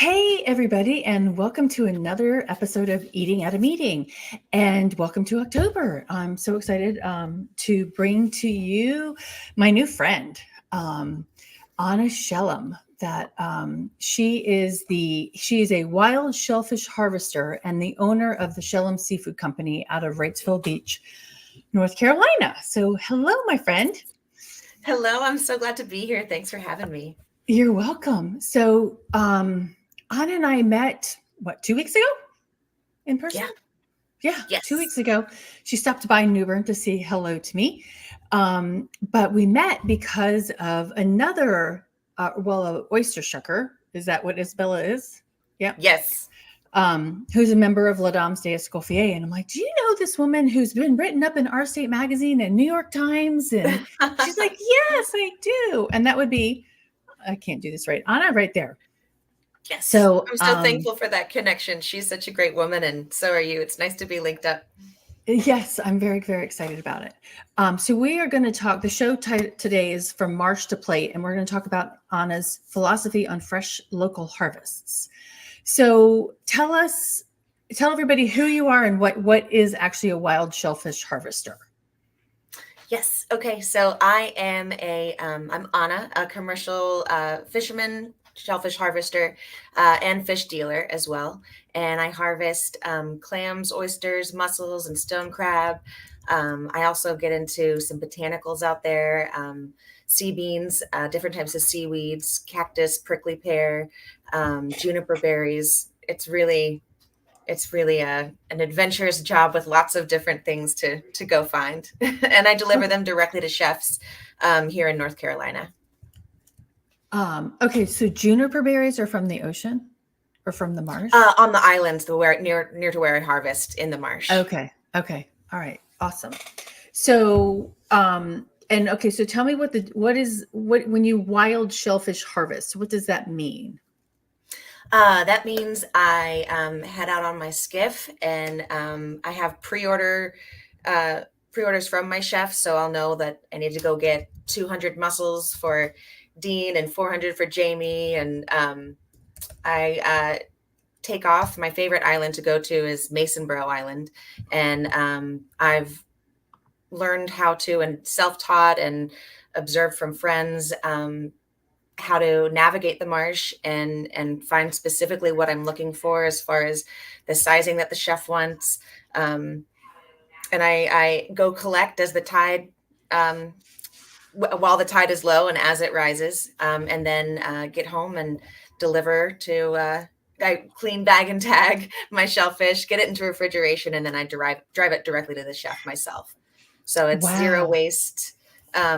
Hey, everybody, and welcome to another episode of Eating at a Meeting. And welcome to October. I'm so excited to bring to you my new friend, Äna Shellem. She is a wild shellfish harvester and the owner of the Shellem Seafood Company out of Wrightsville Beach, North Carolina. So, hello, my friend. Hello, I'm so glad to be here. Thanks for having me. You're welcome. So, Anna and I met, 2 weeks ago in person? Yeah. Yeah, 2 weeks Yes. ago. She stopped by New Bern to say hello to me. But we met because of another, an oyster shucker. Is that what Isabella is? Yep. Yes. Who's a member of La Dame's de Escoffier. And I'm like, do you know this woman who's been written up in Our State Magazine and New York Times? And she's like, yes, I do. And that would be, I can't do this right, Anna, right there. Yes. So I'm so thankful for that connection. She's such a great woman, and so are you. It's nice to be linked up. yes, I'm very, very excited about it. So we are going to talk. The show today is From Marsh to Plate, and we're going to talk about Anna's philosophy on fresh local harvests. So tell everybody who you are and what is actually a wild shellfish harvester. Yes. Okay. So I am I'm Anna, a commercial fisherman, shellfish harvester, and fish dealer as well. And I harvest clams, oysters, mussels, and stone crab. I also get into some botanicals out there, sea beans, different types of seaweeds, cactus, prickly pear, juniper berries. It's really an adventurous job with lots of different things to go find. And I deliver them directly to chefs here in North Carolina. Okay, so juniper berries are from the ocean or from the marsh? On the islands, near to where I harvest in the marsh. Okay. All right. Awesome. So, so tell me what when you wild shellfish harvest, what does that mean? That means I head out on my skiff, and I have preorders from my chef, so I'll know that I need to go get 200 mussels for Dean and 400 for Jamie, and I take off. My favorite island to go to is Masonboro Island, and I've learned how to and self-taught and observed from friends how to navigate the marsh and find specifically what I'm looking for as far as the sizing that the chef wants. And I go collect as the tide, while the tide is low and as it rises, and then get home and deliver to, I clean, bag and tag my shellfish, get it into refrigeration, and then I drive it directly to the chef myself. So it's zero Wow. waste,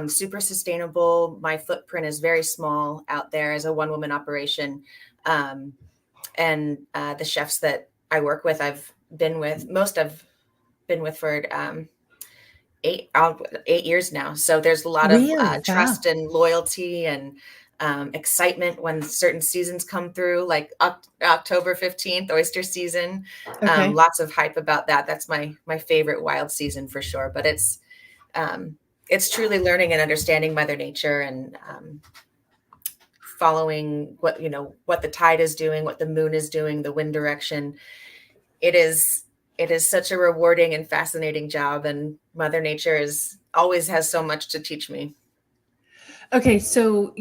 super sustainable. My footprint is very small out there as a one-woman operation. And the chefs that I work with, most I've been with for 8 years now. So there's a lot of Really? Wow. trust and loyalty and excitement when certain seasons come through, like October 15th, oyster season. Okay. Lots of hype about that. That's my favorite wild season for sure. But it's truly learning and understanding Mother Nature and following what the tide is doing, what the moon is doing, the wind direction. It is such a rewarding and fascinating job, and Mother Nature always has so much to teach me. Okay, so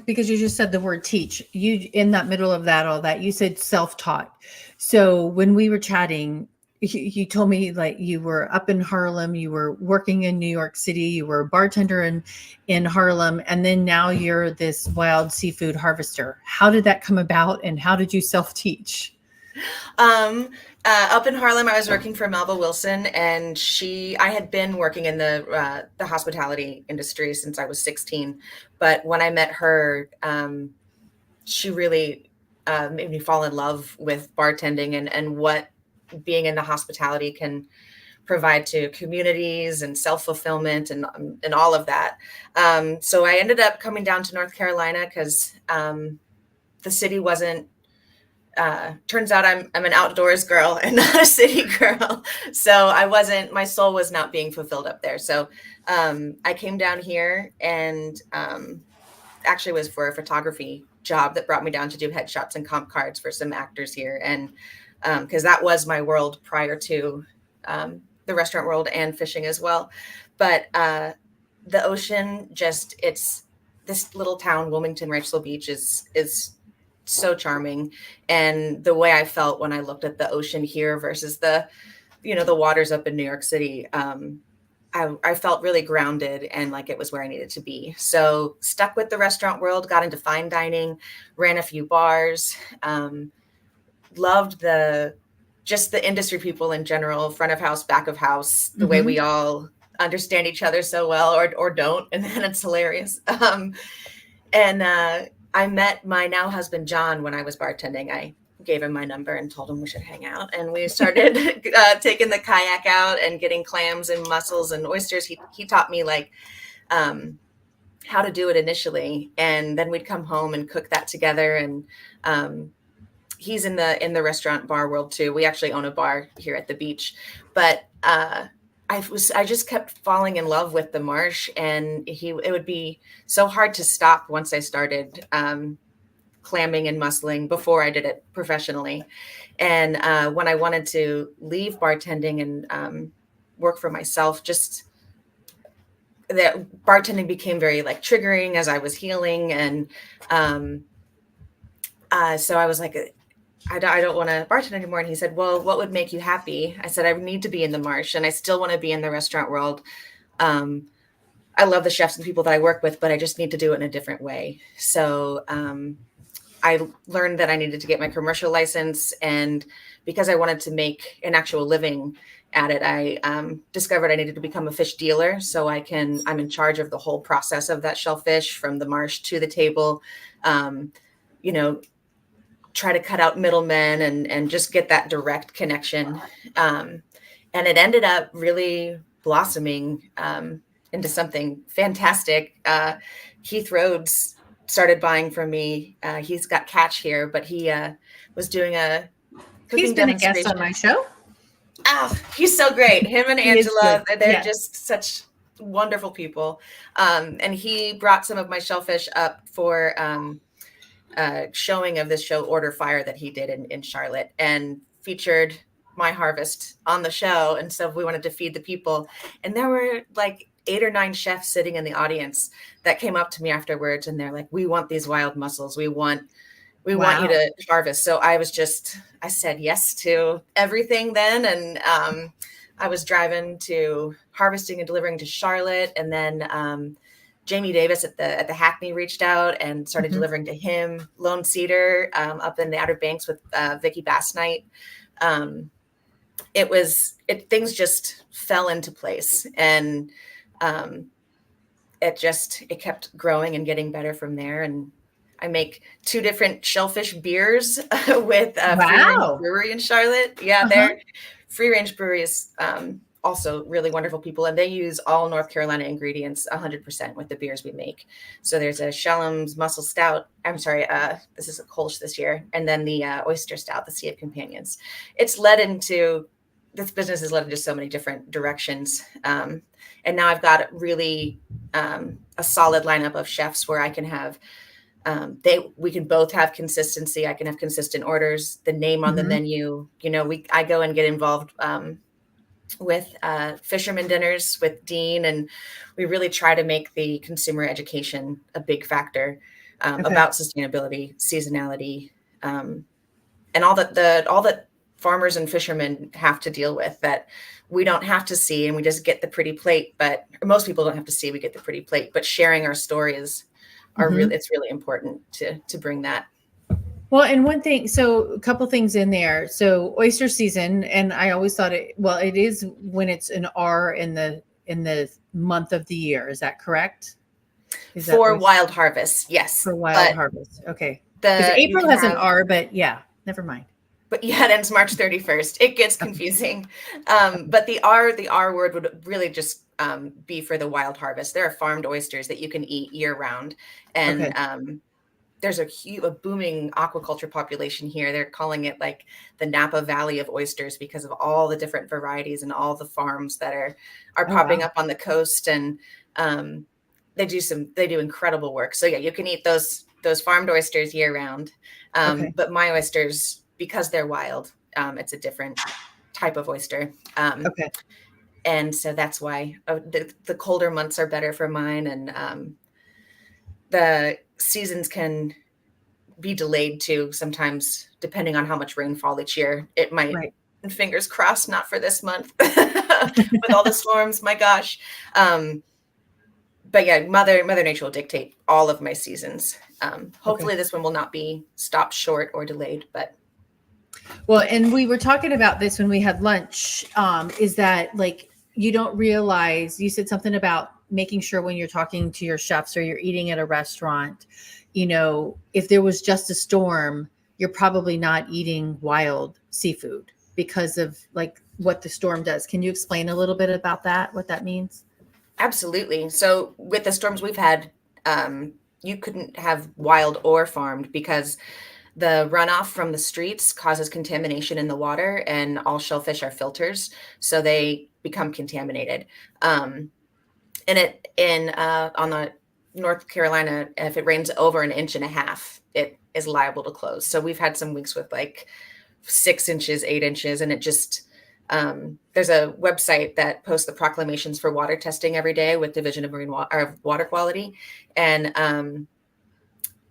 because you just said the word teach, you in that middle of all that, you said self-taught. So when we were chatting, you told me like you were up in Harlem, you were working in New York City, you were a bartender in Harlem, and then now you're this wild seafood harvester. How did that come about, and how did you self-teach? Up in Harlem, I was working for Melba Wilson, and I had been working in the hospitality industry since I was 16. But when I met her, she really made me fall in love with bartending and what being in the hospitality can provide to communities and self-fulfillment and all of that. So I ended up coming down to North Carolina because the city wasn't. Turns out I'm an outdoors girl and not a city girl. So my soul was not being fulfilled up there. So I came down here and actually was for a photography job that brought me down to do headshots and comp cards for some actors here. And because that was my world prior to the restaurant world and fishing as well. But the ocean, just, it's this little town, Wilmington, Rachel Beach, is so charming. And the way I felt when I looked at the ocean here versus the waters up in New York City, I felt really grounded and like it was where I needed to be. So stuck with the restaurant world, got into fine dining, ran a few bars, loved the industry people in general, front of house, back of house, the way we all understand each other so well, or don't, and then it's hilarious. And I met my now husband John when I was bartending. I gave him my number and told him we should hang out, and we started taking the kayak out and getting clams and mussels and oysters. He taught me like how to do it initially, and then we'd come home and cook that together. And he's in the restaurant bar world too. We actually own a bar here at the beach, but I just kept falling in love with the Marsh, and it would be so hard to stop once I started clamming and mussling before I did it professionally. And when I wanted to leave bartending and work for myself, just that bartending became very like triggering as I was healing. And so I was like, I don't want to bartend anymore. And he said, well, what would make you happy? I said, I need to be in the Marsh, and I still want to be in the restaurant world. I love the chefs and people that I work with, but I just need to do it in a different way. So I learned that I needed to get my commercial license. And because I wanted to make an actual living at it, I discovered I needed to become a fish dealer. So I'm in charge of the whole process of that shellfish from the marsh to the table, try to cut out middlemen and just get that direct connection. And it ended up really blossoming into something fantastic. Keith Rhodes started buying from me. He's got catch here, but he was doing a cooking He's been a guest on my show. Oh, he's so great. Him and Angela, they're just such wonderful people. And he brought some of my shellfish up for showing of this show Order Fire that he did in Charlotte, and featured my harvest on the show. And so we wanted to feed the people. And there were like 8 or 9 chefs sitting in the audience that came up to me afterwards, and they're like, we want these wild mussels. We want you to harvest. So I said yes to everything then. And I was driving to harvesting and delivering to Charlotte. And then Jamie Davis at the Hackney reached out and started delivering to him. Lone Cedar up in the Outer Banks with Vicky Bass Night. Things just fell into place, and it kept growing and getting better from there. And I make 2 different shellfish beers with Free Range Brewery in Charlotte. Yeah, their Free Range Brewery is also really wonderful people, and they use all North Carolina ingredients 100% with the beers we make. So there's a Shellem's Mussel Stout. I'm sorry, this is a Kolsch this year, and then the Oyster Stout, the Sea of Companions. This business has led into so many different directions. And now I've got really a solid lineup of chefs where I can have, we can both have consistency. I can have consistent orders, the name on the menu. I go and get involved with fisherman dinners with Dean, and we really try to make the consumer education a big factor about sustainability, seasonality, and all that farmers and fishermen have to deal with that we don't have to see, and we just get the pretty plate. But most people don't have to see, we get the pretty plate. But sharing our stories it's really important to bring that. Well, and one thing, so a couple things in there. So oyster season, and I always thought it is when it's an R in the month of the year. Is that correct? For wild harvest, yes. For wild harvest, okay. Because April has an R, but yeah, never mind. But yeah, it ends March 31st. It gets confusing. But the R word would really just be for the wild harvest. There are farmed oysters that you can eat year round. And there's a booming aquaculture population here. They're calling it like the Napa Valley of oysters because of all the different varieties and all the farms that are popping up on the coast. And they do incredible work. So yeah, you can eat those those farmed oysters year round. Okay. But my oysters, because they're wild, it's a different type of oyster. Okay. And so that's why the colder months are better for mine. And the seasons can be delayed too, sometimes, depending on how much rainfall each year. It might, Right. and fingers crossed, not for this month with all the storms. My gosh. But yeah, Mother Nature will dictate all of my seasons. Hopefully, Okay. this one will not be stopped short or delayed. But Well, and we were talking about this when we had lunch. Is that like you don't realize you said something about making sure when you're talking to your chefs or you're eating at a restaurant, if there was just a storm, you're probably not eating wild seafood because of like what the storm does. Can you explain a little bit about that, what that means? absolutely. So with the storms we've had, you couldn't have wild or farmed because the runoff from the streets causes contamination in the water, and all shellfish are filters, so they become contaminated. And it in on the North Carolina, if it rains over an inch and a half, it is liable to close. So we've had some weeks with like 6 inches, 8 inches, and it just there's a website that posts the proclamations for water testing every day with Division of Water Quality, and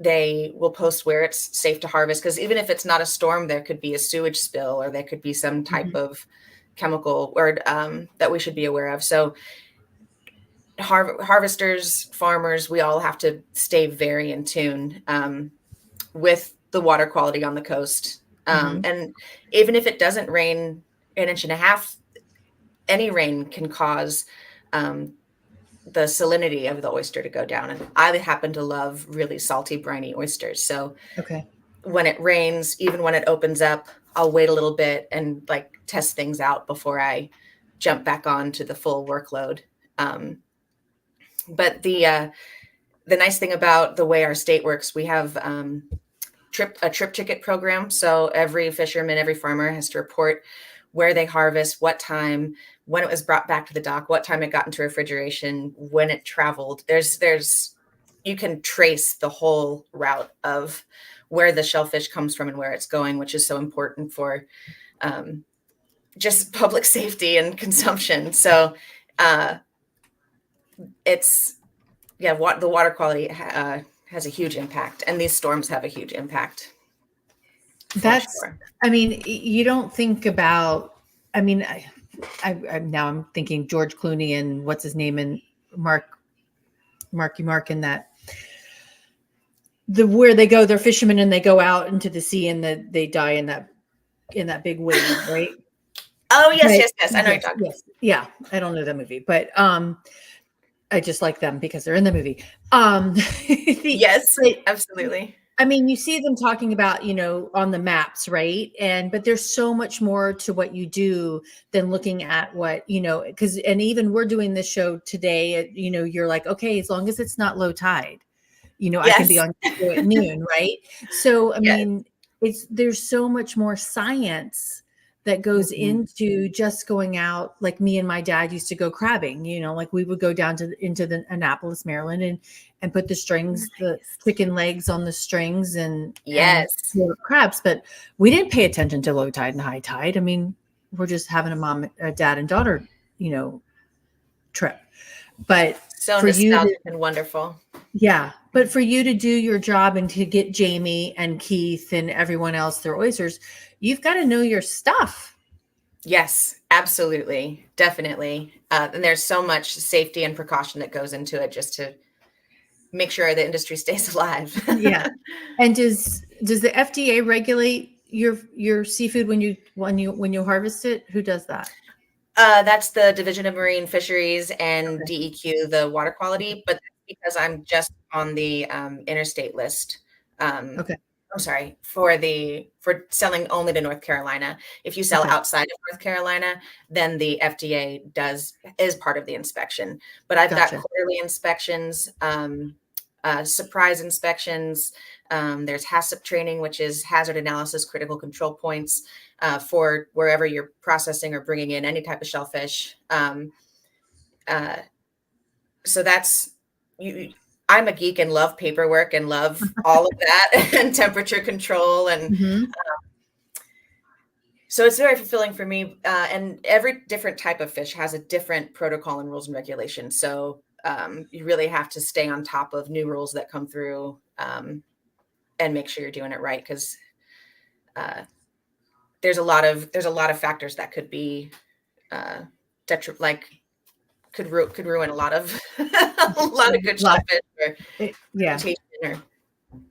they will post where it's safe to harvest, because even if it's not a storm, there could be a sewage spill or there could be some type Mhm. of chemical or that we should be aware of. So harvesters, farmers, we all have to stay very in tune with the water quality on the coast. Mhm. And even if it doesn't rain an inch and a half, any rain can cause the salinity of the oyster to go down. And I happen to love really salty, briny oysters. So Okay. when it rains, even when it opens up, I'll wait a little bit and like test things out before I jump back on to the full workload. But the nice thing about the way our state works, we have a trip ticket program. So every fisherman, every farmer has to report where they harvest, what time, when it was brought back to the dock, what time it got into refrigeration, when it traveled. There's you can trace the whole route of where the shellfish comes from and where it's going, which is so important for just public safety and consumption. So uh, it's yeah, the water quality has a huge impact, and these storms have a huge impact for That's, sure. I mean, you don't think about, I mean, now I'm thinking George Clooney and what's his name and Marky Mark in that where they go, they're fishermen and they go out into the sea and they die in that big wave, right? Oh yes, But yes, yes. I know you're yes, talking. yes, yeah. I don't know that movie, but I just like them because they're in the movie. Yes, But absolutely. I mean, you see them talking about, on the maps, right? But there's so much more to what you do than looking at what, because, and even we're doing this show today, you're like, okay, as long as it's not low tide, I can be Yes, on show at noon, right? So, I yes. mean, there's so much more science that goes Mhm. into just going out. Like me and my dad used to go crabbing, like we would go down into the Annapolis, Maryland, and put the chicken legs on the strings and Yes, pull up crabs. But we didn't pay attention to low tide and high tide. I mean, we're just having a dad and daughter, trip. But so for you to, nostalgic and wonderful. yeah, but for you to do your job and to get Jamie and Keith and everyone else their oysters, you've got to know your stuff. Yes, absolutely, definitely. And there's so much safety and precaution that goes into it just to make sure the industry stays alive. Yeah. And does the FDA regulate your seafood when you harvest it? Who does that? That's the Division of Marine Fisheries and Okay. DEQ, the water Okay. quality, but that's because I'm just on the interstate list. Um, Okay. I'm sorry, for selling only to North Carolina. If you sell Okay. outside of North Carolina, then the FDA is part of the inspection. But I've got Gotcha. quarterly inspections, surprise inspections. There's HACCP training, which is hazard analysis critical control points for wherever you're processing or bringing in any type of shellfish. Uh, so that's you. I'm a geek and love paperwork and love all of that and temperature control. And Mhm. so it's very fulfilling for me. And every different type of fish has a different protocol and rules and regulations. So you really have to stay on top of new rules that come through, and make sure you're doing it right. Because uh, there's a lot of factors that could be uh, like could ruin a lot of a lot of good Lot. shellfish or Yeah. reputation or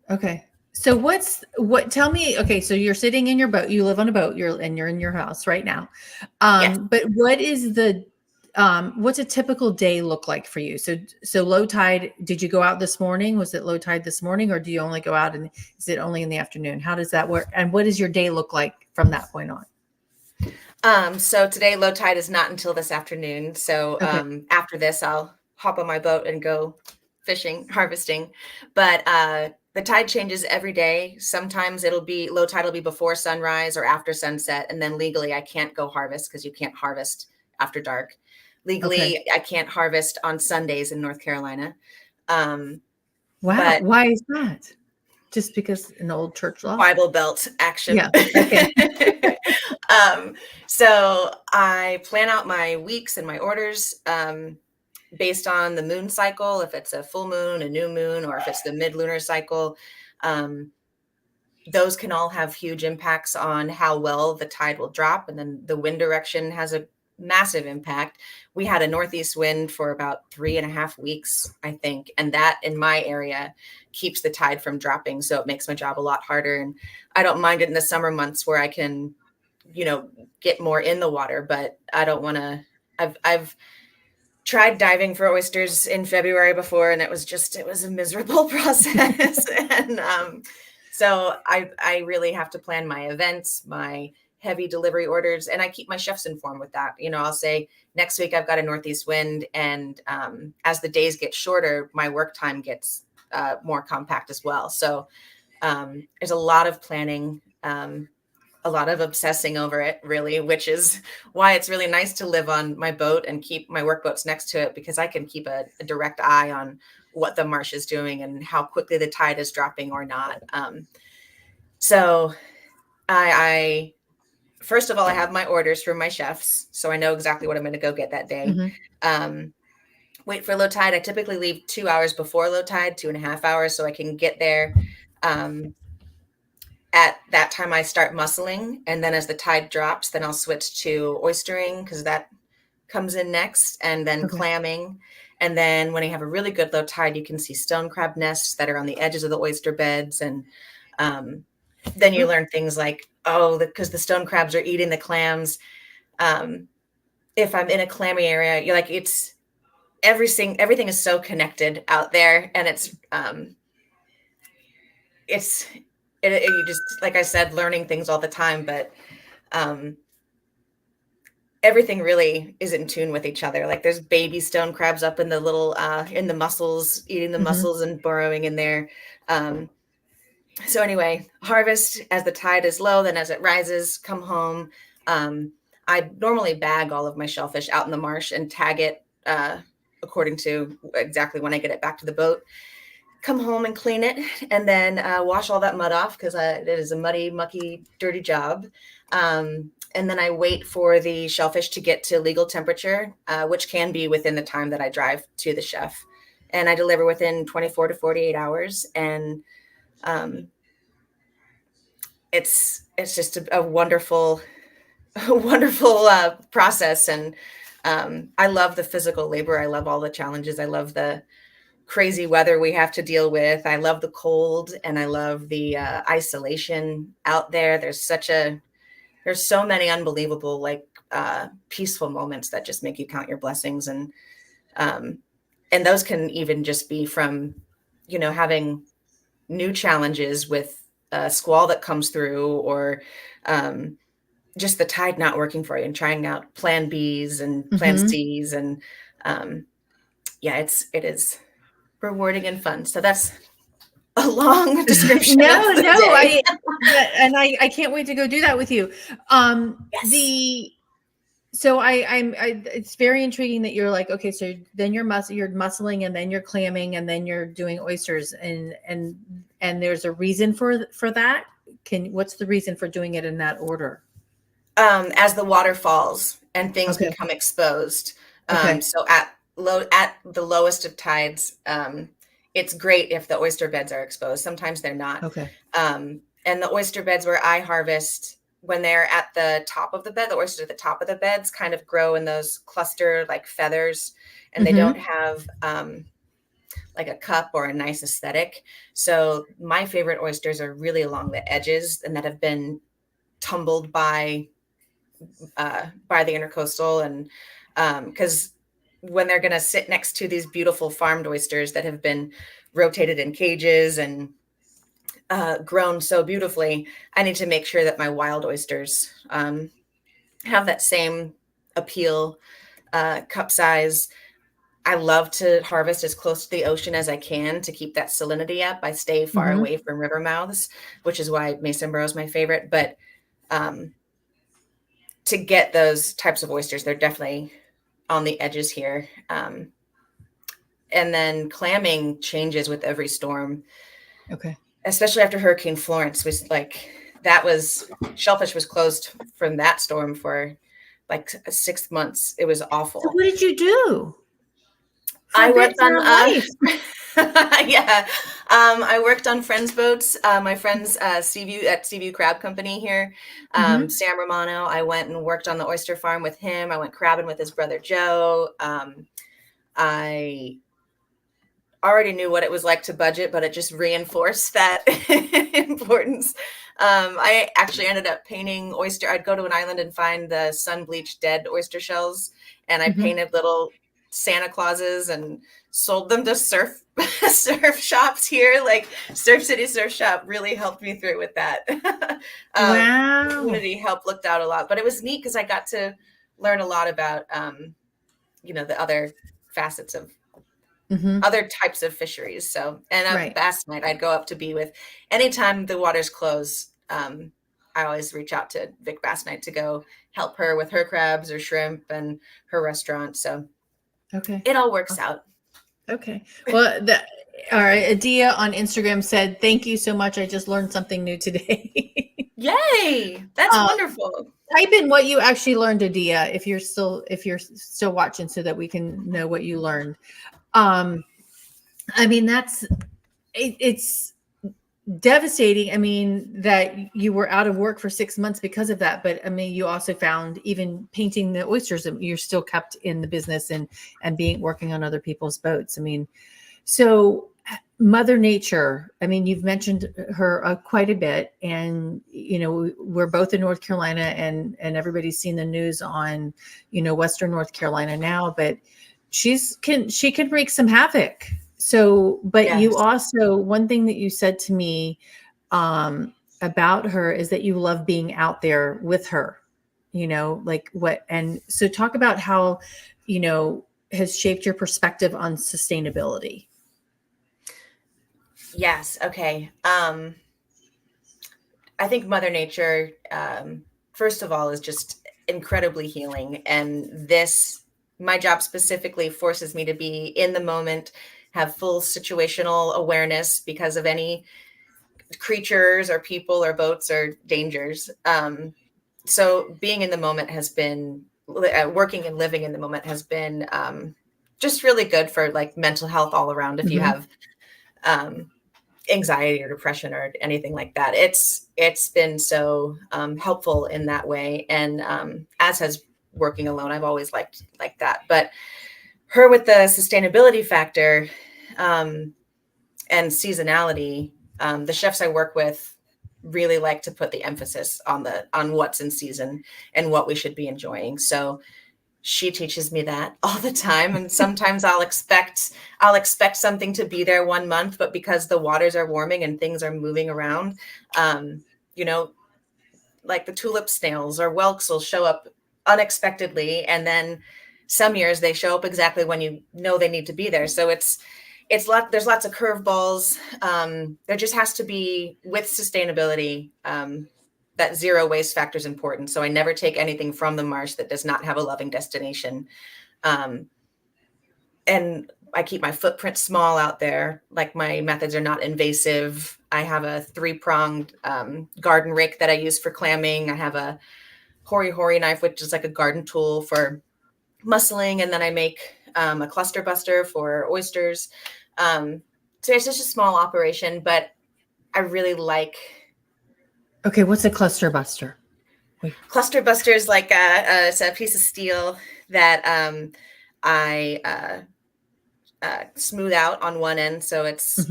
Okay. So tell me, okay, so you're sitting in your boat, you live on a boat, you're in your house right now. yes. But what's a typical day look like for you? So low tide, did you go out this morning? Was it low tide this morning, or do you only go out and is it only in the afternoon? How does that work? And what does your day look like from that point on? So today low tide is not until this afternoon. So Okay. after this, I'll hop on my boat and go fishing, harvesting. But the tide changes every day. Sometimes it'll be low tide will be before sunrise or after sunset, and then legally I can't go harvest because you can't harvest after dark. Okay. Legally, I can't harvest on Sundays in North Carolina. Um, Wow. but Why is that? Just because an old church law? Bible Belt action. Yeah. Okay. um, so I plan out my weeks and my orders based on the moon cycle, if it's a full moon, a new moon, or if it's the mid-lunar cycle. Um, those can all have huge impacts on how well the tide will drop. And then the wind direction has a massive impact. We had a northeast wind for about 3.5 weeks, I think. And that in my area keeps the tide from dropping. So it makes my job a lot harder. And I don't mind it in the summer months where I can, get more in the water, but I don't want to, I've tried diving for oysters in February before, and it was a miserable process. And so I really have to plan my events, my heavy delivery orders, and I keep my chefs informed with that. I'll say next week I've got a northeast wind, and as the days get shorter, my work time gets more compact as well. So there's a lot of planning. A lot of obsessing over it, really, which is why it's really nice to live on my boat and keep my work boats next to it, because I can keep a direct eye on what the marsh is doing and how quickly the tide is dropping or not. So I first of all, I have my orders from my chefs, so I know exactly what I'm going to go get that day. Mhm. Wait for low tide. I typically leave 2 hours before low tide, 2.5 hours, so I can get there. At that time, I start mussling, and then as the tide drops, then I'll switch to oystering because that comes in next, and then Okay. clamming. And then when you have a really good low tide, you can see stone crab nests that are on the edges of the oyster beds. And then you learn things like, because the stone crabs are eating the clams. If I'm in a clammy area, you're like, it's everything is so connected out there, and you just, like I said, learning things all the time, but everything really is in tune with each other. Like there's baby stone crabs up in the little in the mussels, eating the mussels and burrowing in there. So anyway, harvest as the tide is low, then as it rises, come home. I normally bag all of my shellfish out in the marsh and tag it according to exactly when I get it back to the boat. Come home and clean it, and then wash all that mud off because it is a muddy, mucky, dirty job. And then I wait for the shellfish to get to legal temperature, which can be within the time that I drive to the chef. And I deliver within 24 to 48 hours. And it's just a wonderful, wonderful process. And I love the physical labor. I love all the challenges. I love the crazy weather we have to deal with. I love the cold, and I love the isolation out there. There's so many unbelievable, peaceful moments that just make you count your blessings. And those can even just be from, having new challenges with a squall that comes through, or just the tide not working for you, and trying out plan Bs and plan Cs. And it is rewarding and fun. So that's a long description. No, of the no, day. I can't wait to go do that with you. Yes. So it's very intriguing that you're like, okay, so then you're muscling, and then you're clamming, and then you're doing oysters, and there's a reason for that. What's the reason for doing it in that order? As the water falls and things Okay. become exposed. Okay. So at the lowest of tides, it's great if the oyster beds are exposed. Sometimes they're not. Okay. And the oyster beds where I harvest, when they're at the top of the bed, the oysters at the top of the beds kind of grow in those cluster like feathers, and they don't Mm-hmm. have like a cup or a nice aesthetic. So my favorite oysters are really along the edges and that have been tumbled by the intercoastal, and because when they're going to sit next to these beautiful farmed oysters that have been rotated in cages and grown so beautifully, I need to make sure that my wild oysters have that same appeal, cup size. I love to harvest as close to the ocean as I can to keep that salinity up. I stay far Mm-hmm. away from river mouths, which is why Mason Borough is my favorite. But um, to get those types of oysters, they're definitely on the edges here. And then clamming changes with every storm, Okay. especially after Hurricane Florence. Was like that was Shellfish was closed from that storm for like 6 months. It was So awful. what did you do for I a bit worked for on a life? yeah. I worked on friends' boats. My friends Seaview at Seaview Crab Company here, Mm-hmm. Sam Romano. I went and worked on the oyster farm with him. I went crabbing with his brother Joe. I already knew what it was like to budget, but it just reinforced that importance. I actually ended up painting oyster. I'd go to an island and find the sun bleached dead oyster shells, and I Mm-hmm. painted little Santa Clauses and sold them to surf surf shops here. Like Surf City Surf Shop really helped me through with that. Wow. Community help looked out a lot, but it was neat because I got to learn a lot about the other facets of Mm-hmm. other types of fisheries. So, and Right. bass night, I'd go up to be with anytime the waters close. I always reach out to Vic Bass Night to go help her with her crabs or shrimp and her restaurant. So Okay. it all works out. Okay. Well, all right. Adia on Instagram said, "Thank you so much. I just learned something new today." Yay! That's um, wonderful. Type in what you actually learned, Adia, if you're still watching, so that we can know what you learned. I mean, it's devastating. I mean, that you were out of work for 6 months because of that. But I mean, you also found even painting the oysters, you're still kept in the business and being working on other people's boats. I mean, so Mother Nature, I mean, you've mentioned her quite a bit, and we're both in North Carolina, and everybody's seen the news on Western North Carolina now, but she can wreak some havoc. So, but you Yes. also, one thing that you said to me about her is that you love being out there with her, like what, and so talk about how, has shaped your perspective on sustainability. Yes. Okay. I think Mother Nature, first of all, is just incredibly healing. And my job specifically forces me to be in the moment, have full situational awareness because of any creatures or people or boats or dangers. So being in the moment has been, working and living in the moment has been just really good for like mental health all around. If you Mm-hmm. have um, anxiety or depression or anything like that, it's been so helpful in that way. And as has working alone, I've always liked like that. But her with the sustainability factor and seasonality, the chefs I work with really like to put the emphasis on what's in season and what we should be enjoying. So she teaches me that all the time, and sometimes I'll expect something to be there 1 month, but because the waters are warming and things are moving around, um, you know like the tulip snails or whelks will show up unexpectedly, and then some years they show up exactly when you know they need to be there. So there's lots of curveballs. There just has to be, with sustainability, that zero waste factor is important. So I never take anything from the marsh that does not have a loving destination. And I keep my footprint small out there. Like, my methods are not invasive. I have a 3-pronged garden rake that I use for clamming. I have a hori knife, which is like a garden tool for mussling. And then I make a cluster buster for oysters. So it's just a small operation, but I really like. Okay, what's a cluster buster? Wait. Cluster buster is like it's a piece of steel that I smooth out on one end, so it's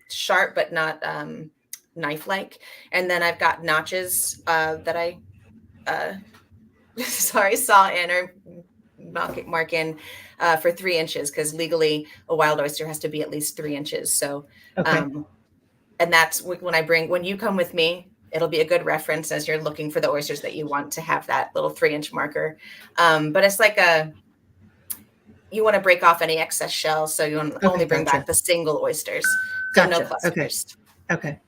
sharp but not knife-like. And then I've got notches that I saw in or mark in for 3 inches, because legally a wild oyster has to be at least 3 inches. So, and that's when you come with me, it'll be a good reference as you're looking for the oysters that you want to have that little 3-inch marker. But it's like you want to break off any excess shells, so you want to only bring back the single oysters. So no clusters. Okay.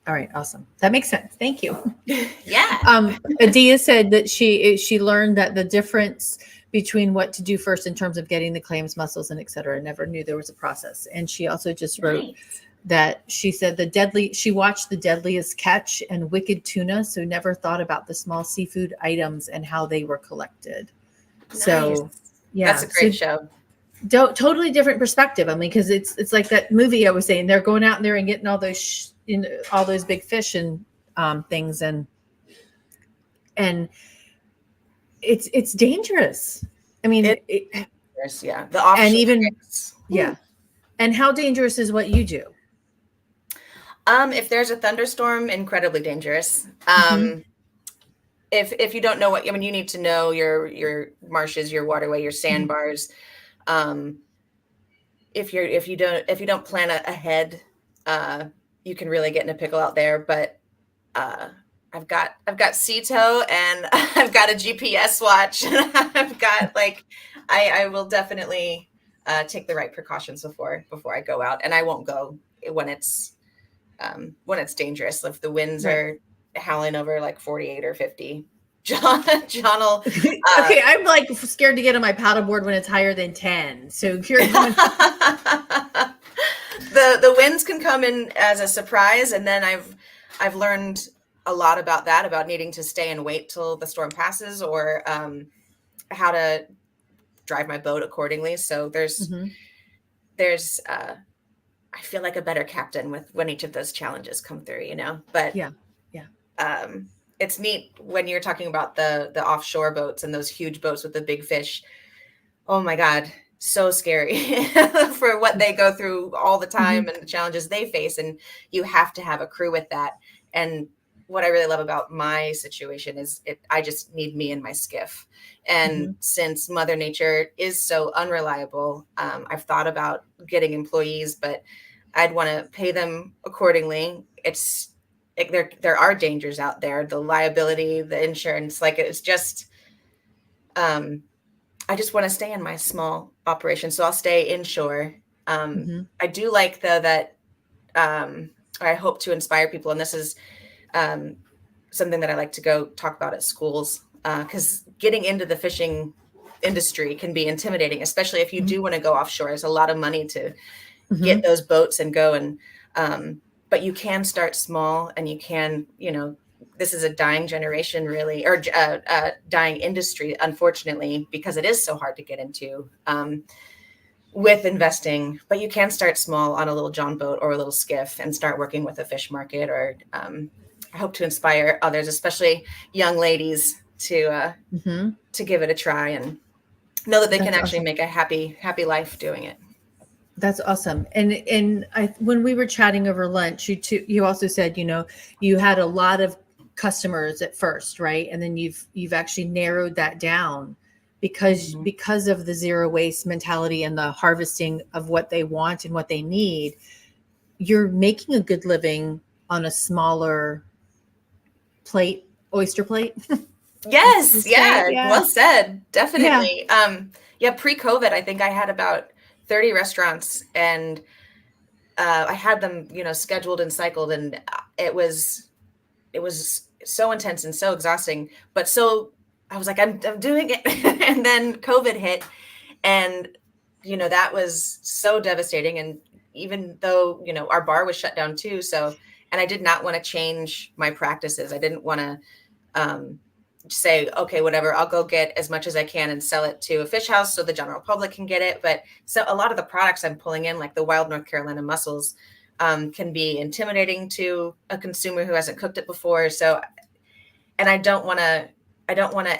All right. Awesome. That makes sense. Thank you. Yeah. Adia said that she learned that the difference between what to do first in terms of getting the clams, mussels, and et cetera. Never knew there was a process. And she also just wrote that she said she watched The Deadliest Catch and Wicked Tuna, so never thought about the small seafood items and how they were collected. Nice. So yeah, that's a great show. Totally different perspective. I mean, because it's like that movie I was saying. They're going out there and getting all those all those big fish and things, and it's dangerous. I mean, yeah, the offshore and even And how dangerous is what you do? If there's a thunderstorm, incredibly dangerous. If you don't know what, I mean, you need to know your marshes, your waterway, your sandbars. If you don't plan ahead, you can really get in a pickle out there. But I've got sea tow, and I've got a GPS watch, and I've got I will definitely take the right precautions before I go out, and I won't go when it's dangerous. If the winds are howling over like 48 or 50, John will. Okay, I'm like scared to get on my paddleboard when it's higher than 10. So you're coming. The winds can come in as a surprise, and then I've learned a lot about that, about needing to stay and wait till the storm passes, or how to drive my boat accordingly. So there's I feel like a better captain when each of those challenges come through, but it's neat when you're talking about the offshore boats and those huge boats with the big fish. Oh my God, so scary for what they go through all the time and the challenges they face. And you have to have a crew with that. And what I really love about my situation is I just need me and my skiff. And since Mother Nature is so unreliable, I've thought about getting employees, but I'd want to pay them accordingly. There are dangers out there, the liability, the insurance, it's just, I just want to stay in my small operation. So I'll stay inshore. I do like, though, that I hope to inspire people. And this is something that I like to go talk about at schools, because getting into the fishing industry can be intimidating, especially if you do want to go offshore. There's a lot of money to get those boats and go. And but you can start small, and you can, this is a dying generation, really, or dying industry, unfortunately, because it is so hard to get into with investing. But you can start small on a little John boat or a little skiff and start working with a fish market. Or I hope to inspire others, especially young ladies, to give it a try and know that they can actually make a happy life doing it. That's awesome. And when we were chatting over lunch, you also said, you had a lot of customers at first, right? And then you've actually narrowed that down because of the zero waste mentality and the harvesting of what they want and what they need. You're making a good living on a smaller plate, oyster plate. Yes. Yeah. Well said. Definitely. Pre-COVID, I think I had about 30 restaurants, and I had them, scheduled and cycled, and it was so intense and so exhausting, but so I was like, I'm doing it. And then COVID hit, and, that was so devastating. And even though, our bar was shut down too. So, and I did not want to change my practices. I didn't want to, say, okay, whatever, I'll go get as much as I can and sell it to a fish house so the general public can get it. But so a lot of the products I'm pulling in, like the wild North Carolina mussels, can be intimidating to a consumer who hasn't cooked it before. So, and I don't want to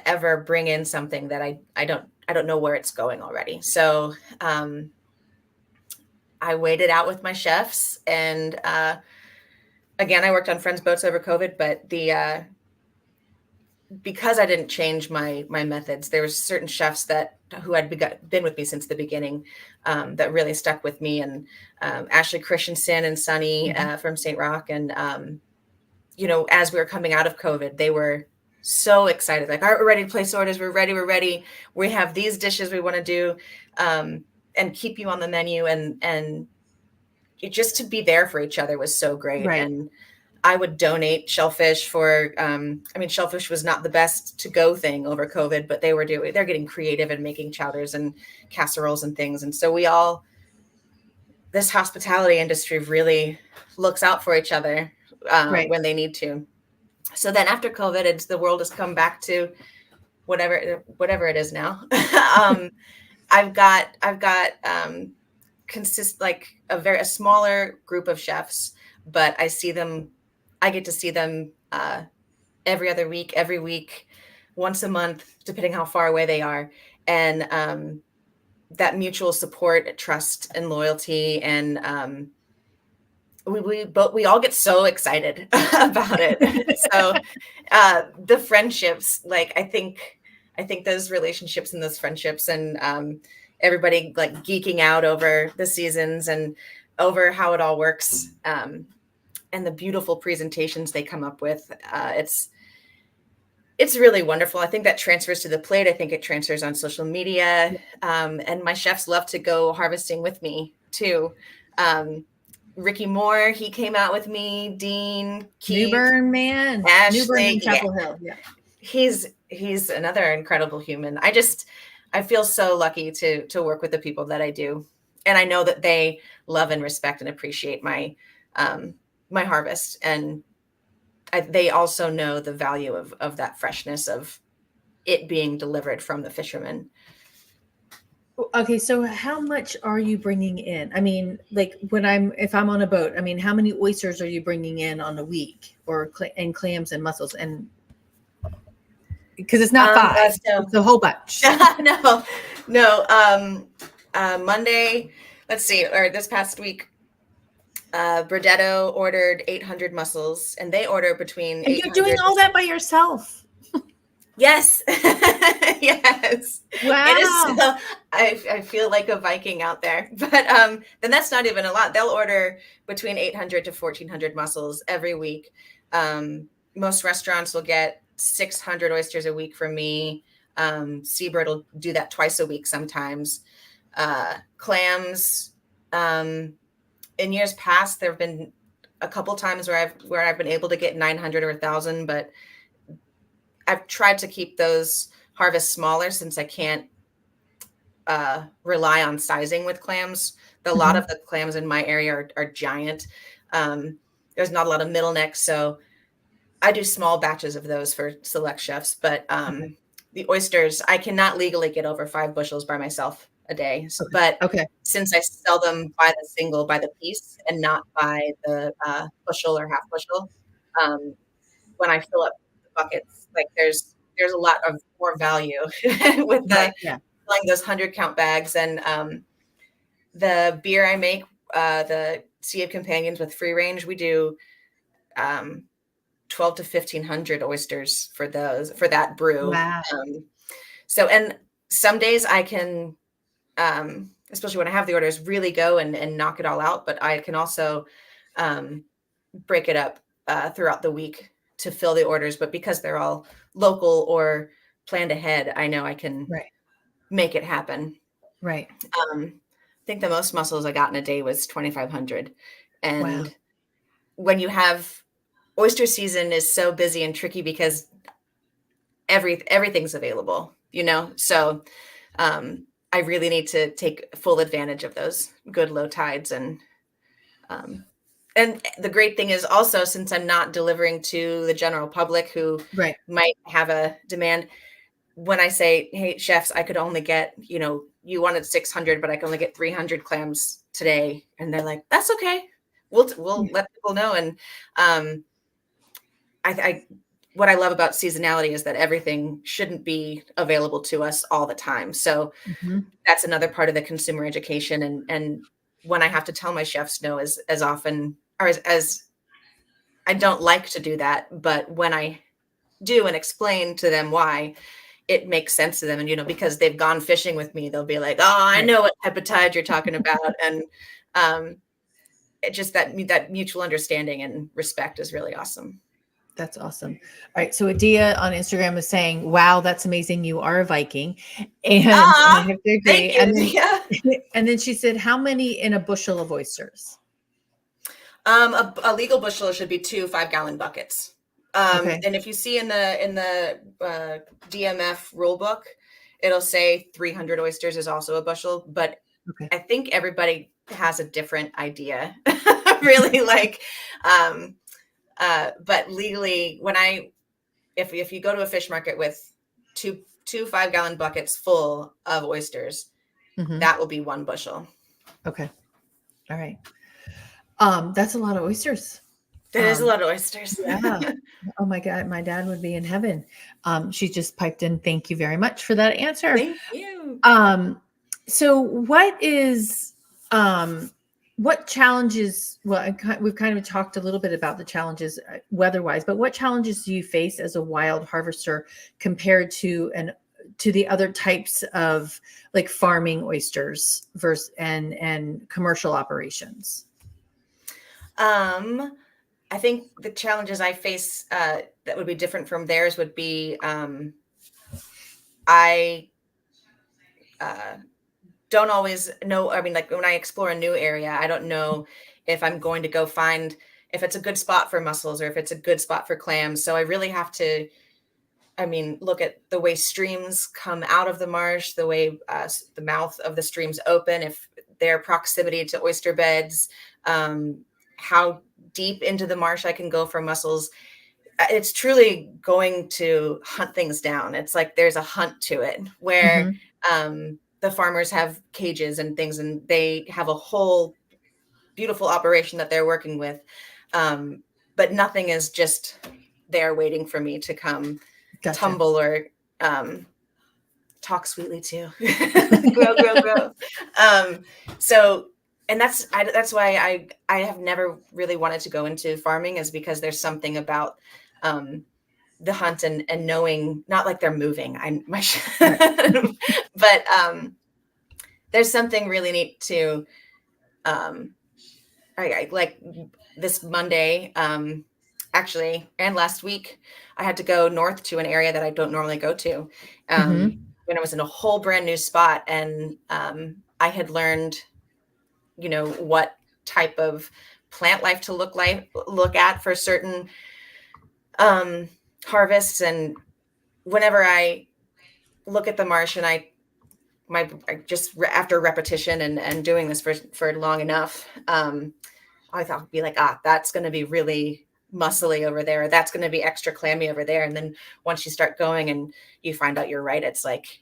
ever bring in something that I don't know where it's going already. So, I waited out with my chefs, and, again, I worked on friends' boats over COVID, but because I didn't change my methods, there was certain chefs who had been with me since the beginning, that really stuck with me. And Ashley Christensen and Sunny from St. Rock. And, as we were coming out of COVID, they were so excited. Like, all right, we're ready to place orders. We're ready. We have these dishes we want to do, and keep you on the menu. And just to be there for each other was so great. Right. And I would donate shellfish for, shellfish was not the best to go thing over COVID, but they're getting creative and making chowders and casseroles and things. And so this hospitality industry really looks out for each other, when they need to. So then after COVID, the world has come back to whatever it is now. I've got a smaller group of chefs, but I get to see them every other week, every week, once a month, depending how far away they are. And that mutual support, trust, and loyalty, and we all get so excited about it. So the friendships, like, I think those relationships and those friendships, and everybody like geeking out over the seasons and over how it all works, and the beautiful presentations they come up with. It's really wonderful. I think that transfers to the plate. I think it transfers on social media. And my chefs love to go harvesting with me too. Ricky Moore, he came out with me. Dean, Keith, Newburn, man. Ashley, Newburn and Chapel Hill. Yeah. He's another incredible human. I feel so lucky to work with the people that I do. And I know that they love and respect and appreciate my harvest. And they also know the value of that freshness of it being delivered from the fishermen. Okay, so how much are you bringing in? I mean, like if I'm on a boat, I mean, how many oysters are you bringing in on a week, or and clams and mussels? And because it's not five, it's a whole bunch. No. Monday, let's see, or this past week, Burdetto ordered 800 mussels, and they order between. And you're doing all that by yourself? Yes. Yes. Wow. It is so, I feel like a Viking out there, but then that's not even a lot. They'll order between 800 to 1400 mussels every week. Most restaurants will get 600 oysters a week from me. Seabird will do that twice a week sometimes. Clams, in years past, there have been a couple times where I've been able to get 900 or 1,000, but I've tried to keep those harvests smaller since I can't rely on sizing with clams. A lot of the clams in my area are giant. There's not a lot of middle necks, so I do small batches of those for select chefs. But the oysters, I cannot legally get over 5 bushels by myself a day. But since I sell them by the piece, and not by the bushel or half bushel, when I fill up the buckets, like there's a lot of more value with filling those 100-count bags. And the beer I make, the Sea of Companions with free range, we do 12 to 1,500 oysters for that brew. Wow. So, and some days I can, especially when I have the orders, really go and knock it all out. But I can also break it up throughout the week to fill the orders. But because they're all local or planned ahead, I know I can make it happen. Right. I think the most mussels I got in a day was 2,500. And when you have oyster season is so busy and tricky because everything's available, so I really need to take full advantage of those good low tides. Um, and the great thing is also, since I'm not delivering to the general public who Right. might have a demand, when I say, hey, chefs, I could only get, you wanted 600, but I can only get 300 clams today. And they're like, that's okay. We'll Yeah. let people know. And I what I love about seasonality is that everything shouldn't be available to us all the time. So Mhm. that's another part of the consumer education. And when I have to tell my chefs no as often, or as I don't like to do that, but when I do and explain to them why, it makes sense to them. And, because they've gone fishing with me, they'll be like, oh, I Right. know what type of tide you're talking about. And it just that mutual understanding and respect is really awesome. That's awesome. All right. So Adia on Instagram was saying, wow, that's amazing. You are a Viking. And I Ah, have to thank agree. you, And then Dia. and then she said, how many in a bushel of oysters? A legal bushel should be 2 5-gallon buckets. Okay. And if you see in the DMF rule book, it'll say 300 oysters is also a bushel. But Okay. I think everybody has a different idea, really. But legally, if you go to a fish market with two 5-gallon buckets full of oysters, Hmm. that will be 1 bushel. Okay. All right. That's a lot of oysters. That is a lot of oysters. Yeah. Oh my God, my dad would be in heaven. She just piped in, thank you very much for that answer. Thank you. So what challenges, well, we've kind of talked a little bit about the challenges weather-wise, but what challenges do you face as a wild harvester compared to the other types of like farming oysters versus and commercial operations? I think the challenges I face that would be different from theirs would be I uh, don't always know. I mean, like when I explore a new area, I don't know if I'm going to go find if it's a good spot for mussels or if it's a good spot for clams. So I really have to, look at the way streams come out of the marsh, the way the mouth of the streams open, if their proximity to oyster beds, how deep into the marsh I can go for mussels. It's truly going to hunt things down. It's like there's a hunt to it where Hmm. the farmers have cages and things, and they have a whole beautiful operation that they're working with. But nothing is just there waiting for me to come Gotcha. tumble or talk sweetly to grow, grow, grow. Um, so, and that's why I have never really wanted to go into farming, is because there's something about the hunt and knowing, not like they're moving. Right. But there's something really neat to I like this Monday, actually, and last week, I had to go north to an area that I don't normally go to. Hmm. When I was in a whole brand new spot, and I had learned, what type of plant life to look at for certain harvests. And whenever I look at the marsh, and I just after repetition and doing this for long enough, I thought I'd be like, that's going to be really muscly over there. That's going to be extra clammy over there. And then once you start going and you find out you're right, it's like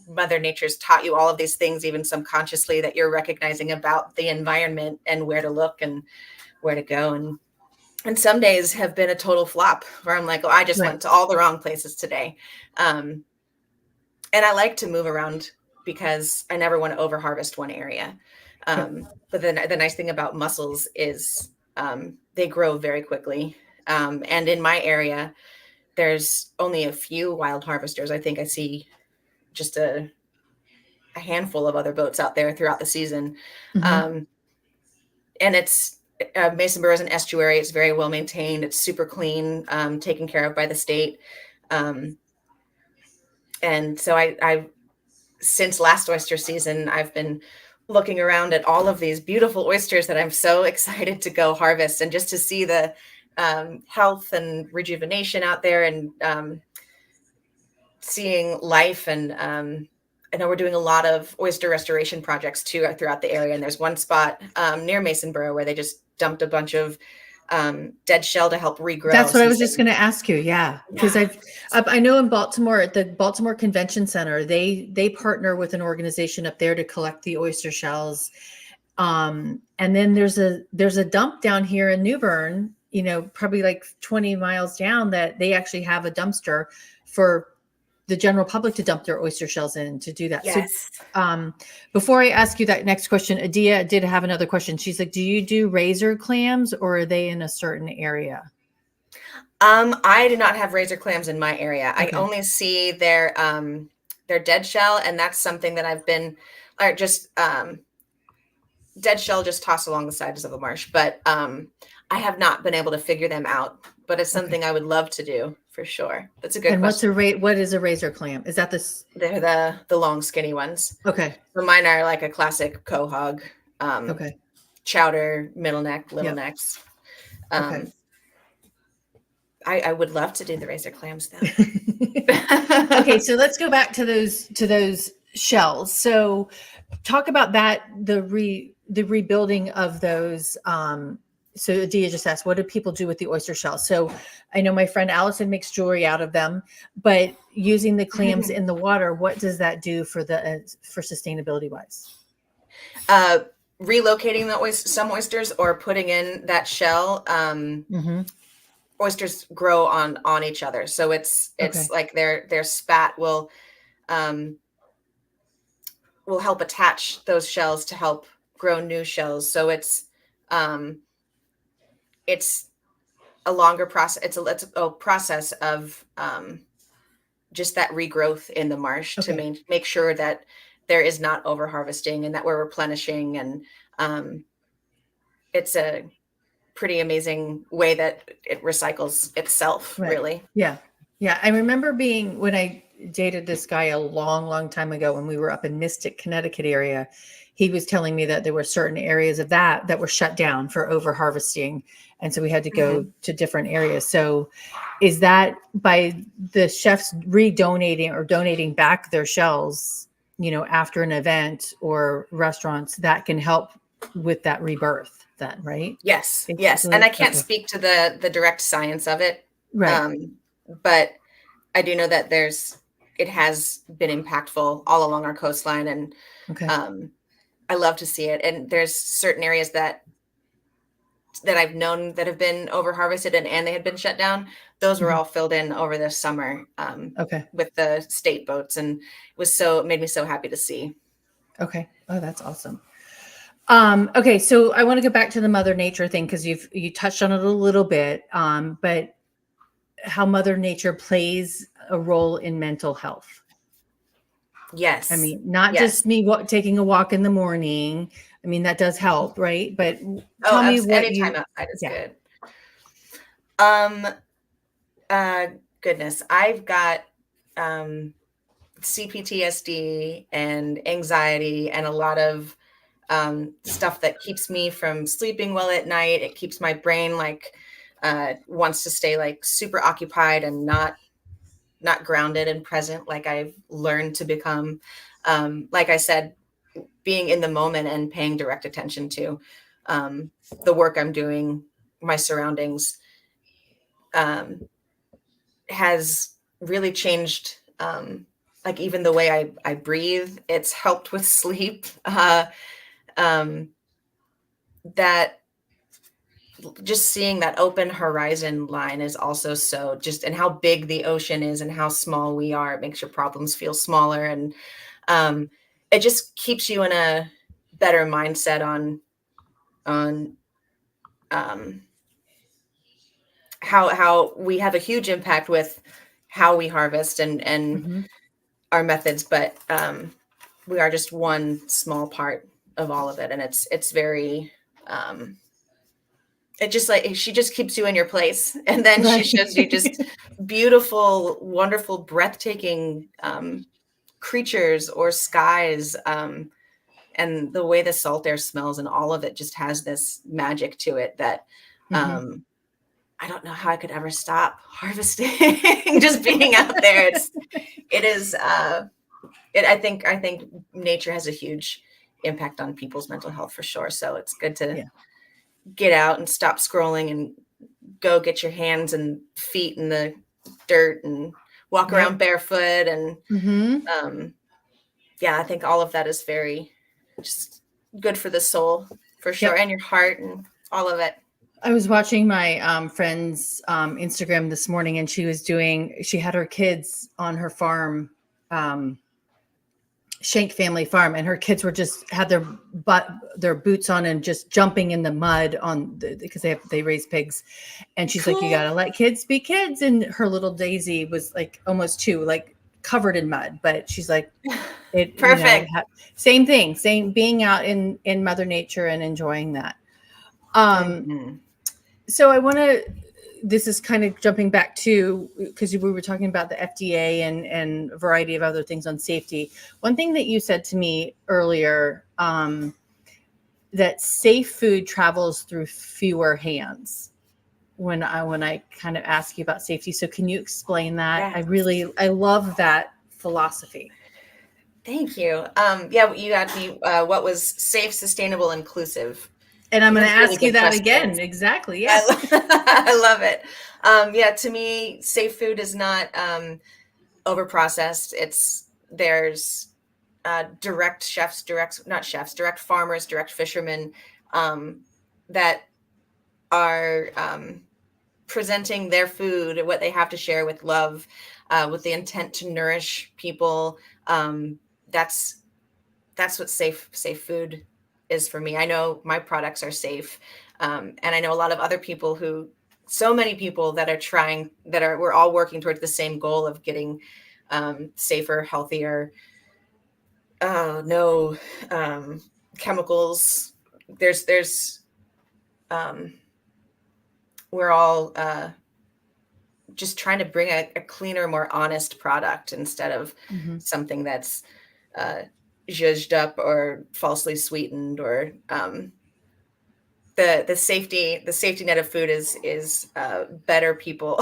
Mother Nature's taught you all of these things, even subconsciously, that you're recognizing about the environment and where to look and where to go. And some days have been a total flop where I'm like, I just Right. went to all the wrong places today. Um, and I like to move around because I never want to over harvest one area. Yep. But then the nice thing about mussels is they grow very quickly. And in my area, there's only a few wild harvesters. I think I see just a handful of other boats out there throughout the season. Hmm. Um, and it's Mason Borough is an estuary. It's very well maintained. It's super clean, taken care of by the state. Um, and so I since last oyster season, I've been looking around at all of these beautiful oysters that I'm so excited to go harvest, and just to see health and rejuvenation out there, and seeing life. And I know we're doing a lot of oyster restoration projects too throughout the area. And there's one spot near Masonboro where they just dumped a bunch of dead shell to help regrow. That's what I was just going to ask you. Yeah, because I know in Baltimore at the Baltimore Convention Center, they partner with an organization up there to collect the oyster shells. And then there's a dump down here in New Bern, probably like 20 miles down, that they actually have a dumpster for the general public to dump their oyster shells in to do that. Yes. So before I ask you that next question, Adia did have another question. She's like, do you do razor clams, or are they in a certain area? I do not have razor clams in my area. Okay. I only see their dead shell, and that's something that I've been, or just dead shell just tossed along the sides of the marsh. But I have not been able to figure them out. But it's something I would love to do for sure. That's a good question. And what is a razor clam? Is that this? They're the long, skinny ones. Okay. So mine are like a classic quahog. Okay. Chowder, middle neck, little necks. Okay. I would love to do the razor clams though. Okay, so let's go back to those shells. So talk about that, the rebuilding of those. So Adia just asked, what do people do with the oyster shells? So I know my friend Allison makes jewelry out of them, but using the clams in the water, what does that do for sustainability wise? Relocating some oysters or putting in that shell. Oysters grow on each other, so it's like their spat will help attach those shells to help grow new shells. So it's a longer process. It's a process of just that regrowth in the marsh to make sure that there is not over harvesting and that we're replenishing. And it's a pretty amazing way that it recycles itself, really. Yeah. I remember when I dated this guy a long, long time ago, when we were up in Mystic, Connecticut area, he was telling me that there were certain areas of that were shut down for over harvesting. And so we had to go to different areas. So is that by the chefs donating back their shells, after an event, or restaurants that can help with that rebirth then, right? Yes. And I can't speak to the direct science of it. Right. But I do know that it has been impactful all along our coastline. And I love to see it. And there's certain areas that I've known that have been over harvested and they had been shut down. Those were all filled in over this summer with the state boats. And it made me so happy to see. Okay. Oh, that's awesome. Okay. So I want to go back to the Mother Nature thing, because you touched on it a little bit, but how Mother Nature plays a role in mental health. Yes. I mean, not just me taking a walk in the morning. I mean, that does help, right? But tell me what anytime outside is good. Goodness, I've got CPTSD and anxiety and a lot of stuff that keeps me from sleeping well at night. It keeps my brain wants to stay super occupied and not grounded and present, like I've learned to become. Like I said, being in the moment and paying direct attention to the work I'm doing, my surroundings, has really changed. Even the way I breathe, it's helped with sleep. That just seeing that open horizon line is also and how big the ocean is and how small we are. It makes your problems feel smaller. And it just keeps you in a better mindset on how we have a huge impact with how we harvest and our methods, but we are just one small part of all of it. And it's very it just she just keeps you in your place, and then she shows you just beautiful, wonderful, breathtaking creatures or skies, and the way the salt air smells, and all of it just has this magic to it that I don't know how I could ever stop harvesting. Just being out there, it is. I think nature has a huge impact on people's mental health for sure. So it's good to Yeah. get out and stop scrolling and go get your hands and feet in the dirt and walk around Yep. barefoot. And Hmm. yeah, I think all of that is very just good for the soul for sure, Yep. and your heart and all of it. I was watching my friend's Instagram this morning, and she had her kids on her farm, um, Shank family farm, and her kids were just had their boots on and just jumping in the mud because they raise pigs. And she's like, you Cool. gotta let kids be kids. And her little Daisy was like almost 2, like covered in mud, but she's like, Perfect. same thing, same being out in Mother Nature and enjoying that. Um, Mhm. so I want to. This is kind of jumping back to because we were talking about the FDA and a variety of other things on safety. One thing that you said to me earlier, that safe food travels through fewer hands. When I kind of ask you about safety, so can you explain that? Yes. I love that philosophy. Thank you. Yeah, you asked me what was safe, sustainable, inclusive. And I'm You going to have really ask you good that questions. again. Exactly. I, Yeah. I love it. Yeah, to me, safe food is not overprocessed. There's direct chefs, not chefs, direct farmers, direct fishermen um, that are presenting their food, what they have to share with love, with the intent to nourish people. That's that's what safe food is for me. I know my products are safe, and I know a lot of other people so many people that are trying, we're all working towards the same goal of getting safer, healthier, no chemicals. There's um, we're all just trying to bring a cleaner, more honest product instead of Hmm. something that's uh, zhuzhed up or falsely sweetened, or the safety net of food is better people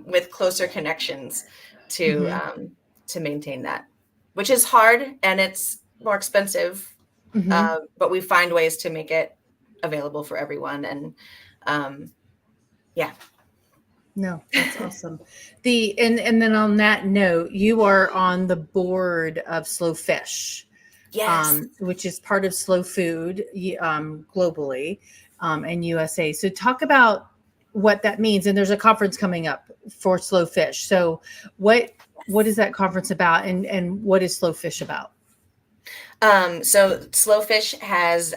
with closer connections to Hmm. to maintain that, which is hard and it's more expensive, Hmm. but we find ways to make it available for everyone. And um, yeah. No, that's awesome. And then on that note, you are on the board of Slow Fish, Yes. which is part of Slow Food, globally, and USA. So talk about what that means. And there's a conference coming up for Slow Fish. So what is that conference about, and what is Slow Fish about? So Slowfish has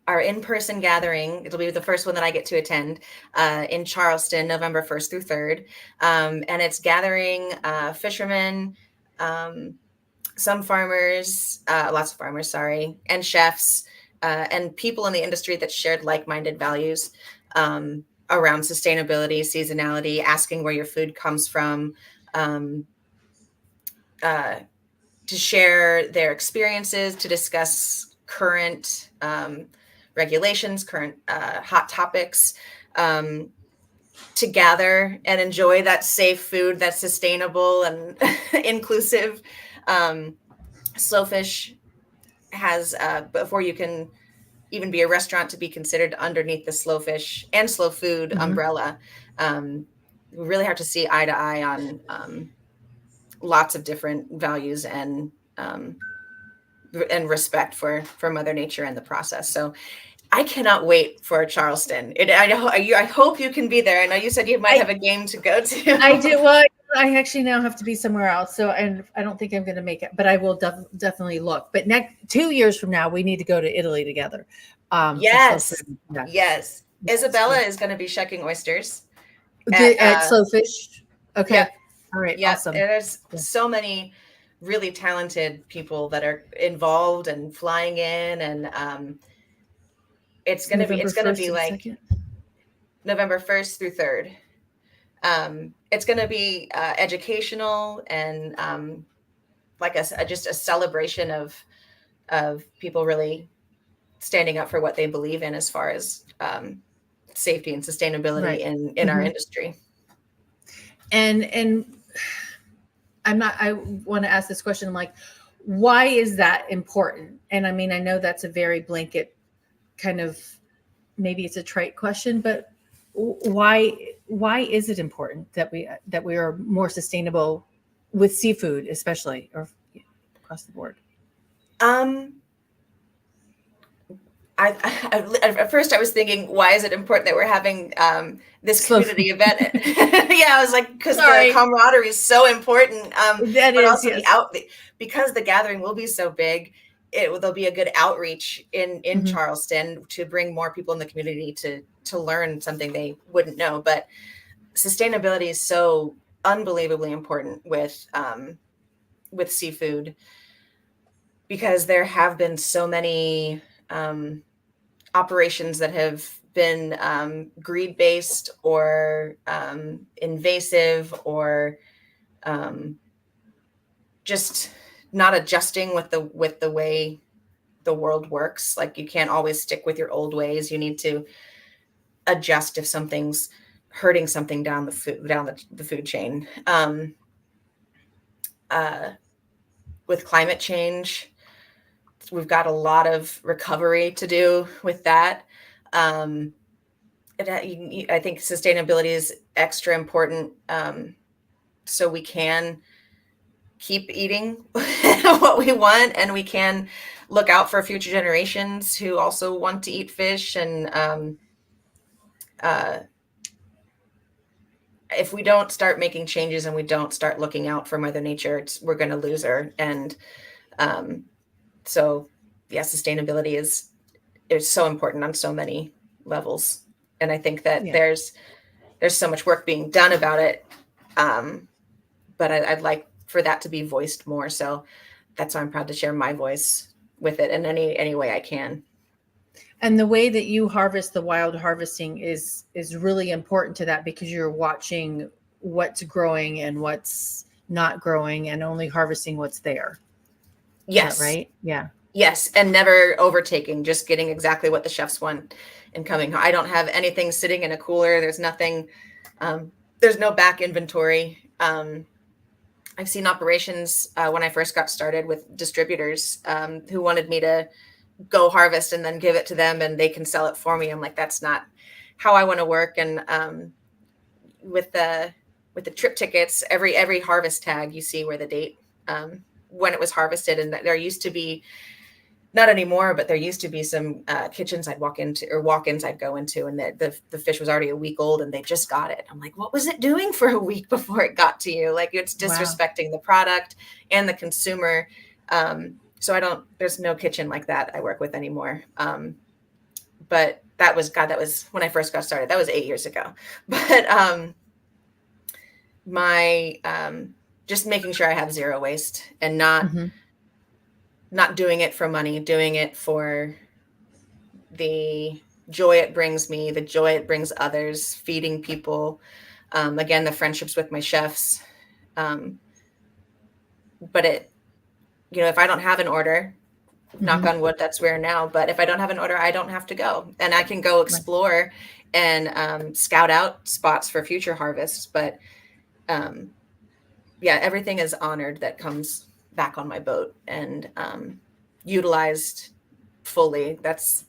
our in-person gathering. It'll be the first one that I get to attend in Charleston, November 1st through 3rd. And it's gathering fishermen, um, some farmers, lots of farmers, sorry, and chefs, and people in the industry that shared like-minded values around sustainability, seasonality, asking where your food comes from, um, uh, to share their experiences, to discuss current regulations, current hot topics, um, to gather and enjoy that safe food that's sustainable and inclusive. Um, Slowfish has, before you can even be a restaurant to be considered underneath the Slowfish and Slow Food Hmm. umbrella, we really have to see eye to eye on lots of different values um, and respect for Mother Nature and the process. So I cannot wait for Charleston. I hope you can be there. I know you said you might I have a game to go I to. do. Well, I actually now have to be somewhere else, so and I don't think I'm going to make it, but I will definitely look. But next 2 years from now, we need to go to Italy together, for slow Yes, food. Yeah, yes. that's Isabella cool. is going to be shucking oysters at At Slow Fish. yep, Okay. All right. yep. Awesome. And there's Yeah. so many really talented people that are involved and flying in, and It's November it's gonna be 1st and like 2nd. November 1st through 3rd. It's going to be educational and like just a celebration of people really standing up for what they believe in as far as safety and sustainability Right. in our industry. And I want to ask this question. I'm like, why is that important? And I mean, I know that's a very blanket kind of, maybe it's a trite question, but why is it important that we are more sustainable with seafood, especially, or across the board? At first I was thinking, why is it important that we're having this community event? Yeah, I was like, because the camaraderie is so important. That but is, also yes. because the gathering will be so big, there'll be a good outreach in Charleston to bring more people in the community to learn something they wouldn't know. But sustainability is so unbelievably important with seafood, because there have been so many operations that have been greed-based or invasive, or just not adjusting with the way the world works. Like, you can't always stick with your old ways. You need to adjust if something's hurting something down the food chain. With climate change, we've got a lot of recovery to do with that. I think sustainability is extra important, so we can keep eating what we want, and we can look out for future generations who also want to eat fish. And if we don't start making changes and we don't start looking out for Mother Nature, we're going to lose her. And so, yeah, sustainability is so important on so many levels. And I think that there's so much work being done about it. But I'd like for that to be voiced more. So that's why I'm proud to share my voice with it in any way I can. And the way that you harvest, the wild harvesting is really important to that, because you're watching what's growing and what's not growing, and only harvesting what's there. Yes. Is that right? Yeah. Yes. And never overtaking, just getting exactly what the chefs want and coming home. I don't have anything sitting in a cooler. There's nothing, there's no back inventory. I've seen operations when I first got started with distributors who wanted me to go harvest and then give it to them and they can sell it for me. I'm like, that's not how I want to work. And with the trip tickets, every harvest tag, you see where the date, when it was harvested. And there used to be, not anymore, but there used to be some kitchens I'd walk into, or walk-ins I'd go into, and the fish was already a week old and they just got it. I'm like, what was it doing for a week before it got to you? Like, it's disrespecting the product and the consumer. So there's no kitchen like that I work with anymore. But that was when I first got started. That was 8 years ago. But just making sure I have zero waste and not doing it for money, doing it for the joy it brings me, the joy it brings others, feeding people. Again, the friendships with my chefs. But if I don't have an order, knock on wood, that's rare now. But if I don't have an order, I don't have to go, and I can go explore and scout out spots for future harvests. But everything is honored that comes back on my boat and utilized fully. That's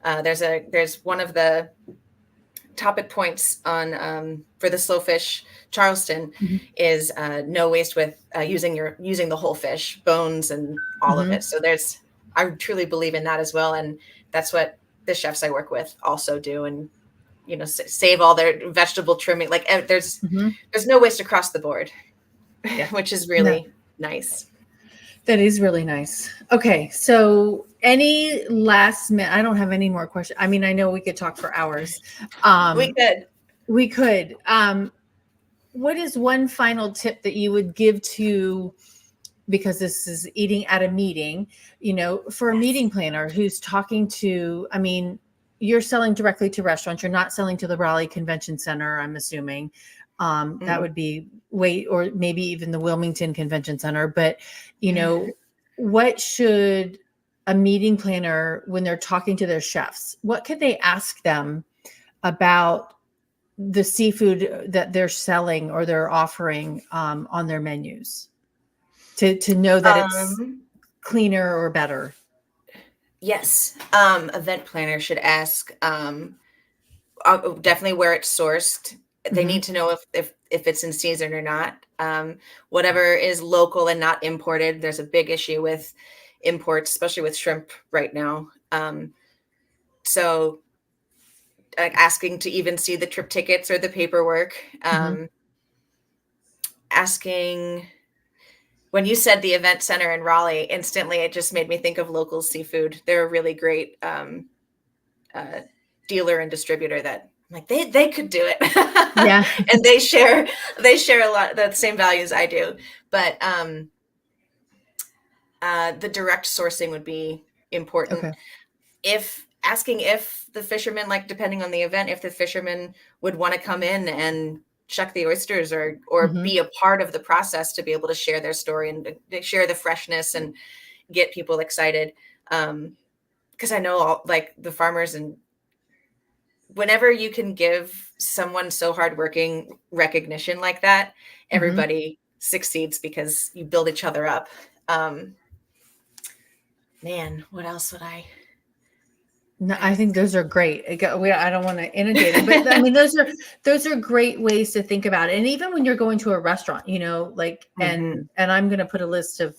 there's one of the topic points on for the Slow Fish Charleston is no waste with using the whole fish, bones and all of it. So I truly believe in that as well, and that's what the chefs I work with also do. And save all their vegetable trimming. Like, there's no waste across the board, which is really nice. That is really nice. Okay. So any last minute, I don't have any more questions. I mean, I know we could talk for hours. We could. What is one final tip that you would give to, because this is eating at a meeting, for a meeting planner who's talking to, I mean, you're selling directly to restaurants. You're not selling to the Raleigh Convention Center, I'm assuming. That would be or maybe even the Wilmington Convention Center. But, what should a meeting planner, when they're talking to their chefs, what could they ask them about the seafood that they're selling or they're offering on their menus to know that it's cleaner or better? Yes. Event planner should ask definitely where it's sourced. They Mm-hmm. need to know if it's in season or not. Whatever is local and not imported. There's a big issue with imports, especially with shrimp right now. So asking to even see the trip tickets or the paperwork. Mm-hmm. Asking when you said the event center in Raleigh, instantly it just made me think of local seafood. They're a really great uh, dealer and distributor that I'm like they could do it. Yeah. And they share a lot the same values I do. But the direct sourcing would be important. Okay. If asking if the fishermen, like depending on the event, if the fishermen would want to come in and shuck the oysters or Mm-hmm. be a part of the process to be able to share their story and share the freshness and get people excited. Because I know like the farmers, and whenever you can give someone so hardworking recognition like that, Mm-hmm. everybody succeeds because you build each other up. Man, what else would I No, I think ask? those are great. I don't want to inundate it, but I mean, those are great ways to think about it. And even when you're going to a restaurant, like, Mhm. and I'm going to put a list of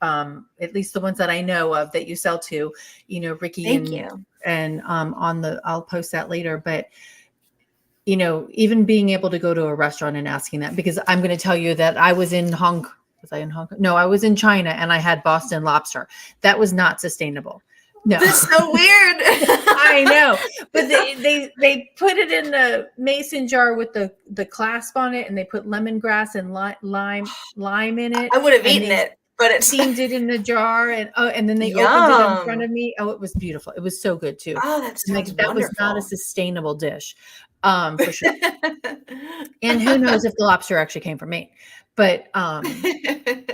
at least the ones that I know of that you sell to, Ricky Thank you. and I'll post that later. But even being able to go to a restaurant and asking that, because I'm going to tell you that was I in Hong Kong? No, I was in China and I had Boston lobster. That was not sustainable. No. That's so weird. I know, but they put it in the mason jar with the clasp on it, and they put lemongrass and lime in it, I would have and eaten they it, but it's steamed it in the jar, and then they opened it in front yum. of me. Oh, it was beautiful. It was so good too. Oh, that And sounds like that was not a wonderful. sustainable dish, for sure. And who knows if the lobster actually came from Maine, but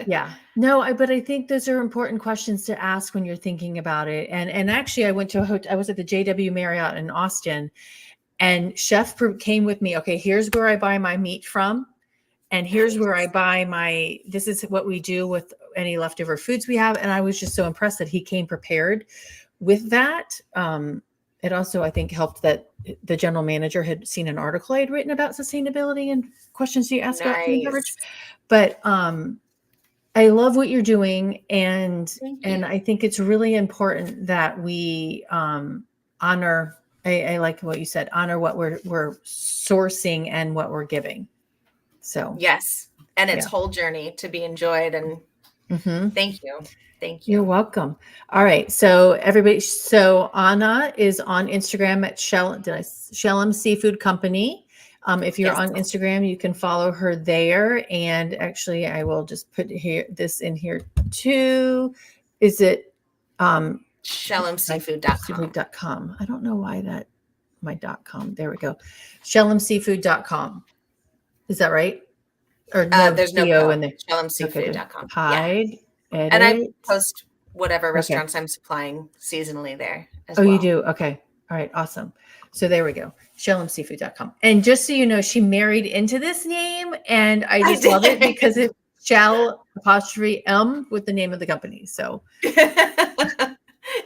yeah. No, but I think those are important questions to ask when you're thinking about it. And actually I went to a hotel. I was at the JW Marriott in Austin, and came with me. Okay, here's where I buy my meat from, and here's where I Nice. buy this is what we do with any leftover foods we have. And I was just so impressed that he came prepared with that. It also, I think, helped that the general manager had seen an article I had written about sustainability and questions you ask about food and beverage. Nice. But I love what you're doing, and Thank I you. think it's really important that we honor. I like what you said. Honor what we're sourcing and what we're giving. So Yes. And it's yeah. whole journey to be enjoyed. And Mm-hmm. thank you. Thank You're you. welcome. All right. So everybody, so Anna is on Instagram at Shellem Seafood Company. If you're Yes. on Instagram, you can follow her there. And actually, I will just put this in here too. Is it like ShellemSeafood.com. seafood.com? I don't know why my .com. There we go. ShellemSeafood.com. Is that right? Or no There's no CO co. in there? Okay, good. ShellemSeafood.com. Yeah. Hide, And I edit. post whatever Okay. restaurants I'm supplying seasonally there as Oh, you well. do? Okay. All right. Awesome. So there we go. ShellemSeafood.com. And just so you know, she married into this name, and I just love it because did. it's Shell apostrophe M with the name of the company. So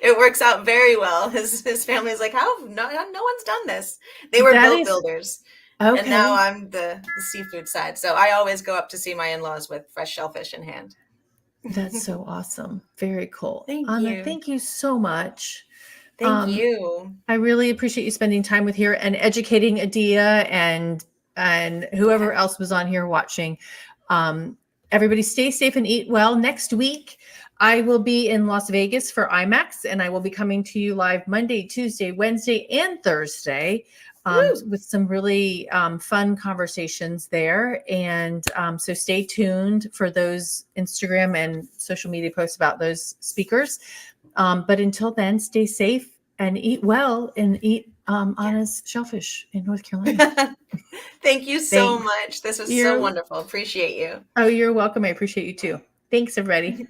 It works out very well. His family's like, how? No one's done this. They were that boat is builders. And now okay. I'm the seafood side. So I always go up to see my in-laws with fresh shellfish in hand. That's so awesome. Very cool. Thank Anna, you. thank you so much. Thank you. I really appreciate you spending time with here and educating Adia and whoever else was on here watching. Everybody stay safe and eat well. Next week, I will be in Las Vegas for IMAX, and I will be coming to you live Monday, Tuesday, Wednesday, and Thursday with some really fun conversations there. And so stay tuned for those Instagram and social media posts about those speakers. But until then, stay safe and eat well and eat Anna's shellfish in North Carolina. Thank you so Thanks. much. This was so wonderful. Appreciate you. Oh, you're welcome. I appreciate you too. Thanks, everybody.